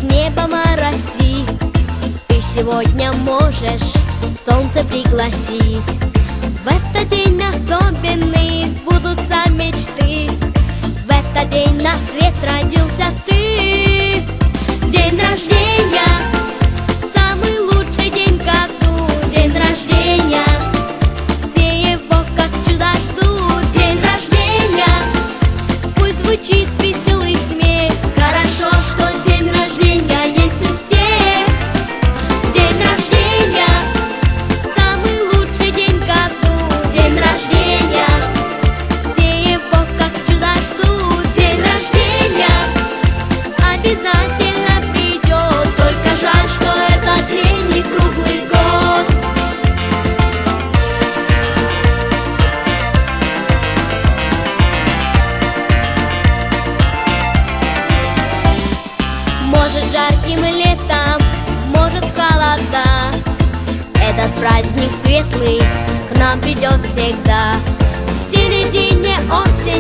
неба мороси. Ты сегодня можешь солнце пригласить. В этот день особенный сбудутся мечты. В этот день на свет родился ты. День рождения, самый лучший день в году. День рождения, все его как чудо ждут. День рождения, пусть звучит веселый смех. Хорошо, что день рождения есть у всех. День рождения, самый лучший день в году. День рождения, все его как чудо ждут. День рождения обязательно придет, только жаль, что этот день не круглый год. Может жарким летом, может холода, этот праздник светлый к нам придет всегда. В середине осени